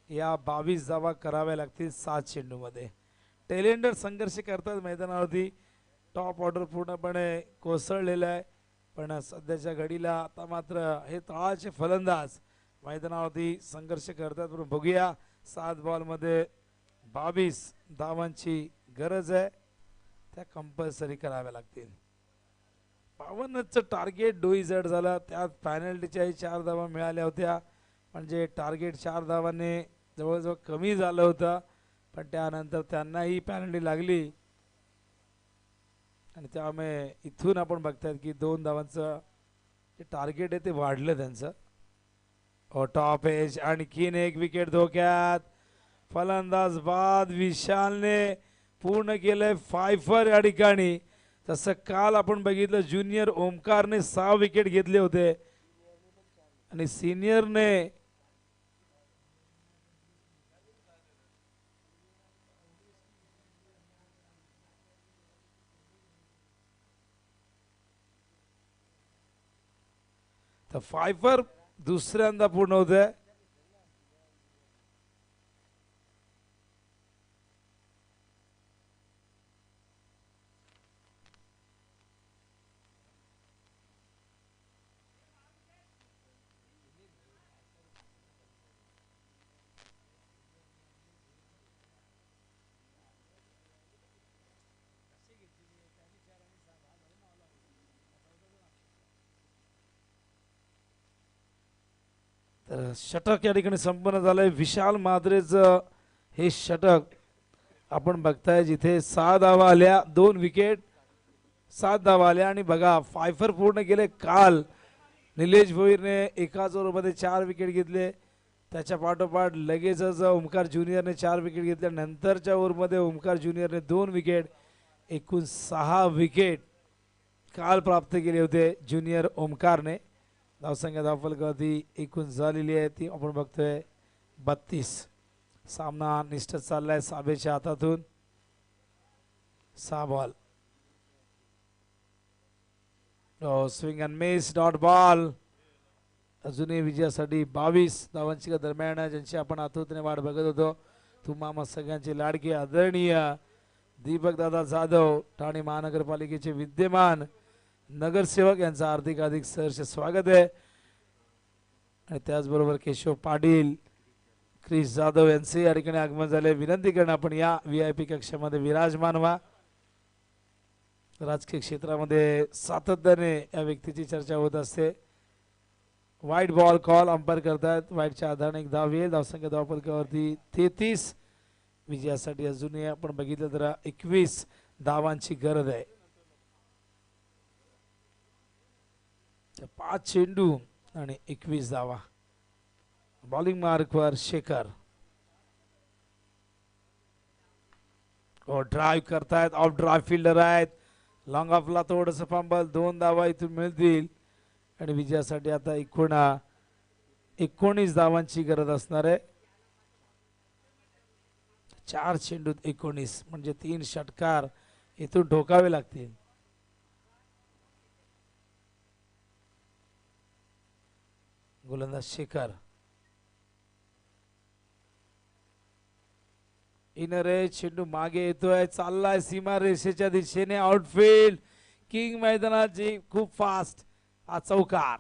या 22 धावा कराव्या लागतील 7 चेंडूमध्ये. टेलेंडर संघर्ष करतात मैदानावरती. टॉप ऑर्डर पूर्णपणे कोसळलेला आहे, पण सध्याच्या घडीला आता मात्र हे तळाचे फलंदाज मैदानावरती संघर्ष करतात. पण बघूया 7 बॉलमध्ये 22 धावांची गरज आहे, त्या कंपल्सरी कराव्या लागतील. 52चं टार्गेट डोई जड झालं, त्यात पॅनल्टीच्याही 4 धावा मिळाल्या होत्या, म्हणजे टार्गेट 4 धावांनी जवळजवळ कमी झालं होतं. पण त्यानंतर त्यांनाही पॅनल्टी लागली आणि त्यामुळे इथून आपण बघतायत की 2 धावांचं जे टार्गेट आहे ते वाढलं त्यांचं. टॉप एज आणखीन एक विकेट धोक्यात. फलंदाज बाद विशालने पूर्ण केलंय फायफर या ठिकाणी. तसं काल आपण बघितलं ज्युनियर ओमकारने 6 विकेट घेतले होते आणि सिनियरने तर फायफर दुसऱ्यांदा पूर्ण होते. तर षटक या ठिकाणी संपन्न झालंय. विशाल माद्रेचं हे षटक आपण बघताय, जिथे 6 धावा आल्या, 2 विकेट, 7 धावा आल्या. आणि बघा फायफर पूर्ण केले. काल निलेश भोईरने एकाच ओव्हरमध्ये 4 विकेट घेतले, त्याच्या पाठोपाठ लगेचच ओमकार ज्युनियरने 4 विकेट घेतल्या. नंतरच्या ओव्हरमध्ये ओमकार ज्युनियरने 2 विकेट, एकूण 6 विकेट काल प्राप्त केले होते ज्युनियर ओमकारने. धावसंख्या धावफलकावरती एकूण झालेली आहे ती आपण बघतोय 32. सामना निष्ठत चाललाय साबेच्या हातातून. 6 ball, swing and miss, dot ball. अजूनही विजयासाठी 22 धावांची दरम्यान ज्यांची आपण आतुरतेने वाट बघत होतो. तुम्हा सगळ्यांचे लाडके आदरणीय दीपक दादा जाधव, ठाणे महानगरपालिकेचे विद्यमान नगरसेवक, यांचा हार्दिक सहर्ष स्वागत आहे. आणि त्याचबरोबर केशव पाटील, क्रिस जाधव यांचे या ठिकाणी आगमन झाले. विनंती करणं आपण या VIP कक्षामध्ये विराजमान व्हा. राजकीय क्षेत्रामध्ये सातत्याने या व्यक्तीची चर्चा होत असते. वाईट बॉल कॉल अंपायर करतात. वाईटच्या आधाराने एक धाव येईल. धावसंख्या धावफलकावरती 33. विजयासाठी अजूनही आपण बघितलं तर 21 धावांची गरज आहे. 5 चेंडू आणि 21 धावा. बॉलिंग मार्कवर शेखर. ड्राईव्ह करतायत, ऑफ ड्राईव्ह फिल्डर आहेत. लॉंग ऑफला थोडंसं फंबल, 2 धावा इथून मिळतील आणि विजयासाठी आता 19 धावांची गरज असणार आहे. 4 चेंडूत 19 म्हणजे 3 षटकार इथून ठोकावे लागतील. गोलंदाज शेखर. इनर चेंडू मागे येतोय, चाललाय सीमा रेषेच्या दिशेने. आउटफील्ड किंग मैदानाची खूप फास्ट. हा चौकार.